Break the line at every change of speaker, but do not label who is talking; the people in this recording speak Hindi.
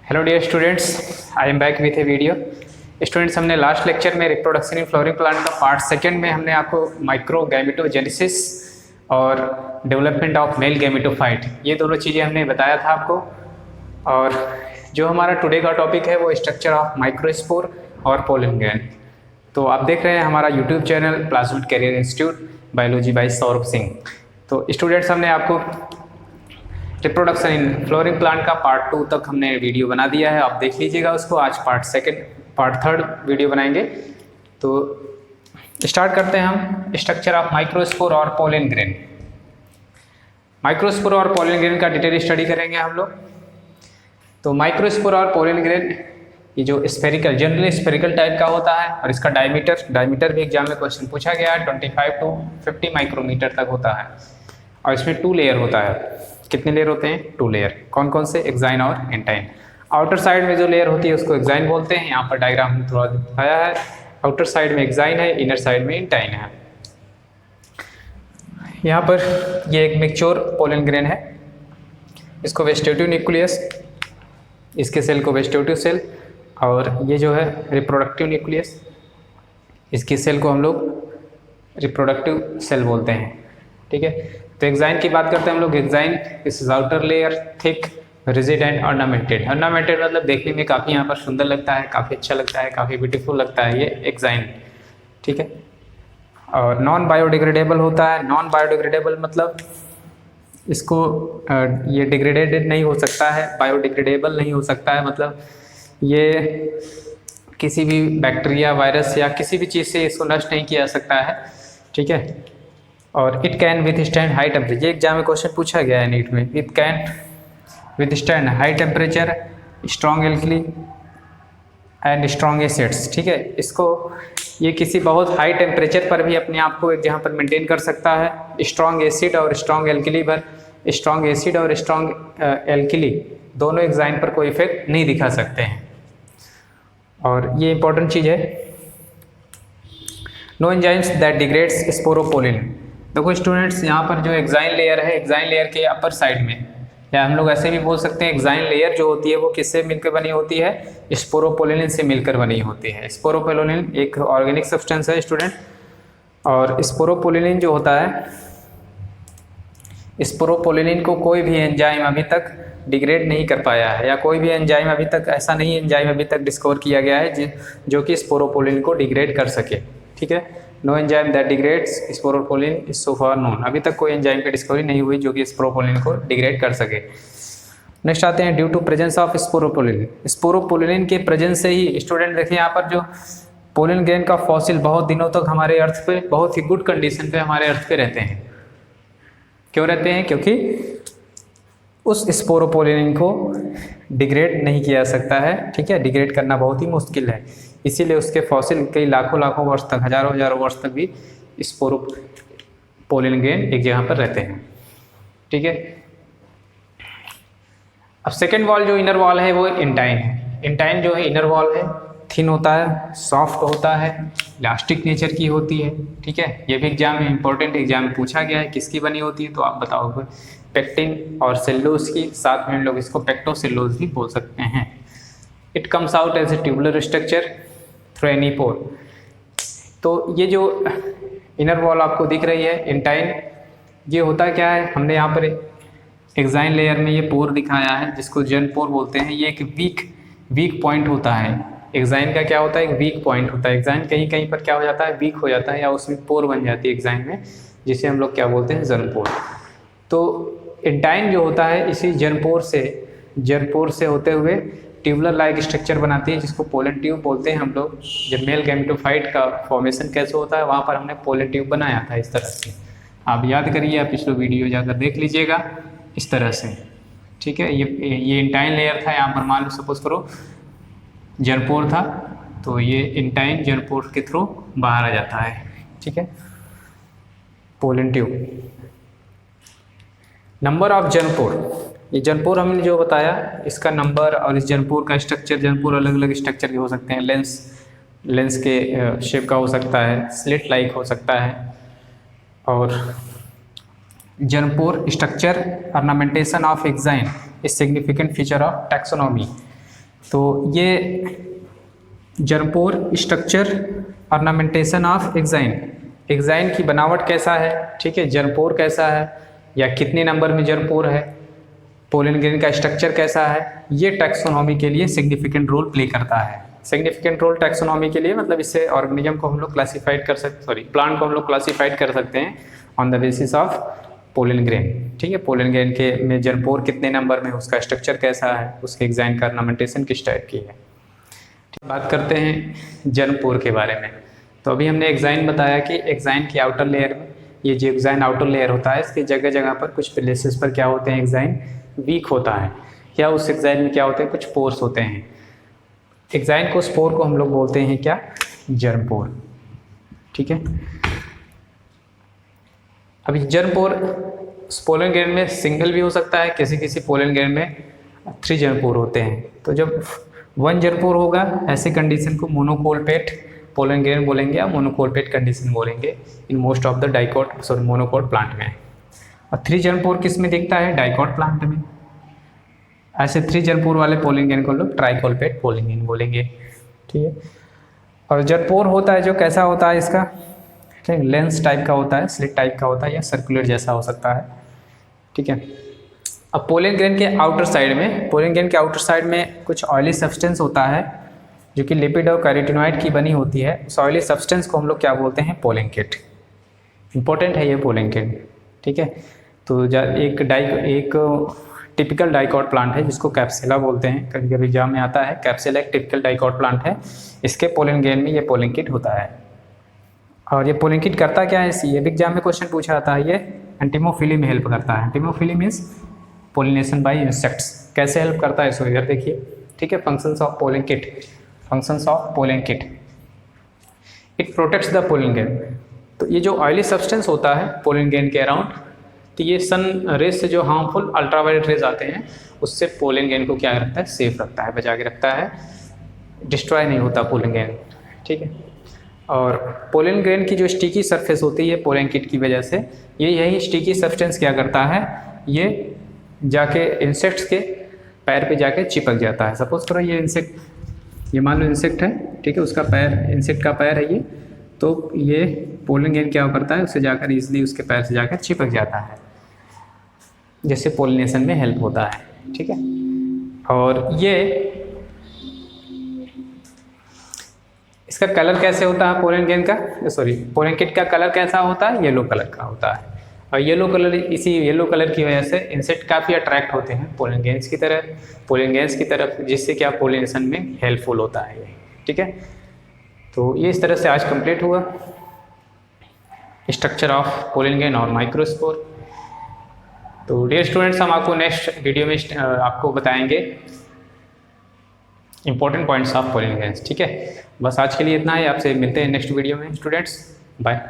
Hello dear students, I am back with a video. Students, हमने लास्ट लेक्चर में रिप्रोडक्शन इन फ्लोरिंग प्लांट का पार्ट सेकंड में हमने आपको माइक्रो गैमेटोजेनेसिस और डेवलपमेंट ऑफ मेल गैमेटोफाइट ये दोनों चीज़ें हमने बताया था आपको। और जो हमारा टुडे का टॉपिक है वो स्ट्रक्चर ऑफ माइक्रोस्पोर और पोलन ग्रेन। तो आप देख रहे हैं हमारा YouTube channel Plasmid Career Institute biology by Saurabh Singh. तो स्टूडेंट्स, हमने आपको रिप्रोडक्शन इन फ्लोरिंग प्लांट का पार्ट 2 तक हमने वीडियो बना दिया है, आप देख लीजिएगा उसको। आज पार्ट थर्ड वीडियो बनाएंगे। तो स्टार्ट करते हैं हम स्ट्रक्चर ऑफ माइक्रोस्पोर और पोलन ग्रेन। माइक्रोस्पोर और पोलन ग्रेन का डिटेल स्टडी करेंगे हम लोग। तो माइक्रोस्पोर और पोलन ग्रेन ये जो स्फेरिकल जनरली स्फेरिकल टाइप का होता है और इसका डायमीटर भी एग्जाम में क्वेश्चन पूछा गया है, 25 to 50 माइक्रोमीटर तक होता है। और इसमें 2 लेयर होता है। कितने लेयर होते हैं? 2 लेयर। कौन कौन से? एक्साइन और एंटाइन। आउटर साइड में जो लेयर होती है उसको एक्साइन बोलते हैं। यहाँ पर डायग्राम में थोड़ा दिखाया है। आउटर साइड में एक्साइन है, इनर साइड में एंटाइन है। यहाँ पर ये एक मैच्योर पोलन ग्रेन है। इसको वेजिटेटिव न्यूक्लियस, इसके सेल को वेजिटेटिव सेल, और ये जो है रिप्रोडक्टिव न्यूक्लियस, इसकी सेल को हम लोग रिप्रोडक्टिव सेल बोलते हैं। ठीक है। तो एक्साइन की बात करते हैं हम लोग। Exine is outer layer thick rigid and ornamented. Ornamented मतलब देखने में काफ़ी यहाँ पर सुंदर लगता है, काफ़ी अच्छा लगता है, काफ़ी ब्यूटीफुल लगता है ये एक्साइन। ठीक है। और नॉन बायोडिग्रेडेबल होता है। नॉन बायोडिग्रेडेबल मतलब इसको ये डिग्रेडेड नहीं हो सकता है, बायोडिग्रेडेबल नहीं हो सकता है। मतलब ये किसी भी बैक्टीरिया, वायरस या किसी भी चीज़ से इसको नष्ट नहीं किया जा सकता है। ठीक है। और it can withstand high temperature. ये एग्जाम में क्वेश्चन पूछा गया है नीट में। It can withstand high temperature, strong alkali and strong acids. ठीक है। इसको ये किसी बहुत हाई टेम्परेचर पर भी अपने आप को एक जगह पर मेंटेन कर सकता है। स्ट्रॉन्ग एसिड और स्ट्रॉन्ग एल्कली पर, स्ट्रॉन्ग एसिड और स्ट्रॉन्ग एल्कली दोनों एक्साइन पर कोई इफेक्ट नहीं दिखा सकते हैं। और ये इंपॉर्टेंट चीज़ है। No enzymes that degrades sporopollenin. देखो स्टूडेंट्स, यहाँ पर जो एक्साइन लेयर है, एक्साइन लेयर के अपर साइड में, या हम लोग ऐसे भी बोल सकते हैं एक्साइन लेयर जो होती है वो किससे मिलकर बनी होती है? स्पोरोपोलिन से मिलकर बनी होती है। स्पोरोपोलिन एक ऑर्गेनिक सब्सटेंस है स्टूडेंट। और स्पोरोपोलिन जो होता है, स्पोरोपोलिन को कोई भी एंजाइम अभी तक डिग्रेड नहीं कर पाया है, या कोई भी एंजाइम अभी तक ऐसा नहीं एंजाइम अभी तक डिस्कवर किया गया है जो कि स्पोरोपोलिन को डिग्रेड कर सके। ठीक है। No enzyme that degrades sporopollenin is so far known. अभी तक कोई एंजाइम की डिस्कवरी नहीं हुई जो कि स्पोरोपोलिन को डिग्रेड कर सके। नेक्स्ट आते हैं due to presence of sporopollenin. Sporopollenin के प्रेजेंस से ही स्टूडेंट देखिए यहाँ पर जो पोलन ग्रेन का फॉसिल बहुत दिनों तक हमारे अर्थ पे बहुत ही गुड कंडीशन पे हमारे अर्थ पे रहते हैं। क्यों रहते हैं? क्योंकि उस स्पोरोपोलिन को डिग्रेड नहीं किया जा सकता है। ठीक है। डिग्रेड करना बहुत ही मुश्किल है, इसीलिए उसके फॉसिल कई लाखों वर्ष तक, हजारों वर्ष तक भी स्पोरोपोलिन ग्रेन एक जगह पर रहते हैं। ठीक है। अब सेकेंड वॉल जो इनर वॉल है वो इंटाइन है। इंटाइन जो है इनर वॉल है, थिन होता है, सॉफ्ट होता है, इलास्टिक नेचर की होती है। ठीक है। ये भी एग्जाम में इंपॉर्टेंट एग्जाम में पूछा गया है किसकी बनी होती है, तो आप बताओगे। पेक्टिन और सेल्यूलोज की, साथ में हम लोग इसको पेक्टोसेल्यूलोज भी बोल सकते हैं। It comes out as a tubular structure through any pore. तो ये जो इनर वॉल आपको दिख रही है इंटाइन, ये होता क्या है? हमने यहाँ पर एक्साइन लेयर में ये पोर दिखाया है जिसको जर्न पोर बोलते हैं। ये एक वीक पॉइंट होता है। एक्साइन का क्या होता है? एक वीक पॉइंट होता है। एक्साइन कहीं कहीं पर क्या हो जाता है? वीक हो जाता है, या उसमें पोर बन जाती है एक्साइन में, जिसे हम लोग क्या बोलते हैं? जर्न पोर। तो इंटाइन जो होता है इसी जर्न पोर से होते हुए ट्यूबुलर लाइक स्ट्रक्चर बनाती है जिसको पोलन ट्यूब बोलते हैं हम लोग। जब मेल गैमेटोफाइट का फॉर्मेशन कैसे होता है वहाँ पर हमने पोलन ट्यूब बनाया था इस तरह से। आप याद करिए, आप पिछले वीडियो जाकर देख लीजिएगा इस तरह से। ठीक है। ये इंटाइन लेयर था। यहाँ पर मान लो सपोज करो जर्नपोर था, तो ये इंटाइन जर्नपोर के थ्रू बाहर आ जाता है। ठीक है। Pollen tube. Number of germ pore. ये जर्नपोर हमने जो बताया इसका नंबर, और इस जर्नपोर का स्ट्रक्चर, जर्नपोर अलग अलग स्ट्रक्चर के हो सकते हैं। लेंस के शेप का हो सकता है, स्लिट लाइक हो सकता है। और germ pore structure ornamentation of exine is significant feature of taxonomy. तो ये germ pore structure ornamentation of exine की बनावट कैसा है, ठीक है, जर्मपोर कैसा है या कितने नंबर में जर्मपोर है, पोलन ग्रेन का स्ट्रक्चर कैसा है, ये टैक्सोनॉमी के लिए सिग्निफिकेंट रोल प्ले करता है। सिग्निफिकेंट रोल टैक्सोनॉमी के लिए मतलब इससे ऑर्गेनिज्म को हम लोग क्लासीफाइड कर सकते, प्लांट को हम लोग क्लासीफाइड कर सकते हैं on the basis of pollen grain, ठीक है। पोलन ग्रेन के में जर्मपोर कितने नंबर में, उसका स्ट्रक्चर कैसा है, उसके एग्जाइन का ऑर्नामेंटेशन किस टाइप की है। बात करते हैं जर्मपोर के बारे में। तो अभी हमने एग्जाइन बताया कि एग्जाइन की आउटर लेयर में, ये जो एग्जाइन आउटर लेयर होता है इसके जगह जगह पर कुछ प्लेसेस पर क्या होते हैं, एग्जाइन वीक होता है, या उस एग्जाइन में क्या होते हैं, कुछ पोर्स होते हैं। एग्जाइन को स्पोर को हम लोग बोलते हैं क्या, जर्मपोर, ठीक है। अभी जर्मपोर पोलन ग्रेन में सिंगल भी हो सकता है, किसी किसी पोलन ग्रेन में 3 जर्मपोर होते हैं। तो जब 1 जर्मपोर होगा ऐसे कंडीशन को मोनोकोलपेट पोलन ग्रेन बोलेंगे या मोनोकोलपेट कंडीशन बोलेंगे in most of the monocot plant में। और 3 जर्मपोर किस में दिखता है, डाइकोट प्लांट में। ऐसे 3 जर्मपोर वाले पोलन ग्रेन को लोग ट्राइकोलपेट पोलन ग्रेन बोलेंगे, ठीक है। और जर्मपोर होता है जो कैसा होता है इसका, ठीक, लेंस टाइप का होता है, स्लिट टाइप का होता है या सर्कुलर जैसा हो सकता है, ठीक है। अब पोलन ग्रेन के आउटर साइड में, पोलन ग्रेन के आउटर साइड में कुछ ऑयली सब्सटेंस होता है जो कि लिपिड और कैरोटिनॉइड की बनी होती है। उस ऑयली सब्सटेंस को हम लोग क्या बोलते हैं, पोलन किट। इंपॉर्टेंट है ये पोलन किट, ठीक है। तो एक टिपिकल डाइकोट प्लांट है जिसको कैप्सिला बोलते हैं, कभी कभी एग्जाम में आता है। कैप्सिला एक टिपिकल डाइकोट प्लांट है, इसके पोलन ग्रेन में ये पोलन किट होता है। और ये पोलन किट करता क्या है, ये भी एग्जाम में क्वेश्चन पूछा जाता है, ये एंटीमोफिली में हेल्प करता है। एंटीमोफिली मीन्स पोलिनेशन बाय इंसेक्ट्स। कैसे हेल्प करता है इसको इधर देखिए, ठीक है। Functions of pollen kit, functions of pollen kit, it protects the pollen grain. तो ये जो ऑयली सब्सटेंस होता है पोलन ग्रेन के अराउंड, तो ये सन रेज से जो हार्मफुल अल्ट्रावायलेट रेज आते हैं उससे पोलन ग्रेन को क्या रखता है, सेफ रखता है, बचा के रखता है, डिस्ट्रॉय नहीं होता पोलन ग्रेन, ठीक है। और पोलन ग्रेन की जो स्टिकी सरफेस होती है पोलन किट की वजह से, ये यही स्टिकी सब्सटेंस क्या करता है, ये जाके इंसेक्ट्स के पैर पे जाके चिपक जाता है। सपोज करो ये इंसेक्ट, ये मान लो इंसेक्ट है, ठीक है, उसका पैर, इंसेक्ट का पैर है ये, तो ये पोलन ग्रेन क्या करता है, उससे जाकर इजीली उसके पैर से जाकर चिपक जाता है, जिससे पोलिनेशन में हेल्प होता है, ठीक है। और ये इसका कलर कैसे होता है पोलन ग्रेन का, पोलन किट का कलर कैसा होता है, येलो कलर का होता है। और येलो कलर, इसी येलो कलर की वजह से इंसेक्ट काफ़ी अट्रैक्ट होते हैं पोलन ग्रेन्स की तरफ, जिससे क्या पोलिनेशन में हेल्पफुल होता है ये, ठीक है। तो ये इस तरह से आज कंप्लीट हुआ स्ट्रक्चर ऑफ पोलन ग्रेन और माइक्रोस्पोर। तो डियर स्टूडेंट्स, हम आपको नेक्स्ट वीडियो में आपको बताएंगे important points of pollen grains, ठीक है। बस आज के लिए इतना ही, आपसे मिलते हैं नेक्स्ट वीडियो में स्टूडेंट्स, बाय।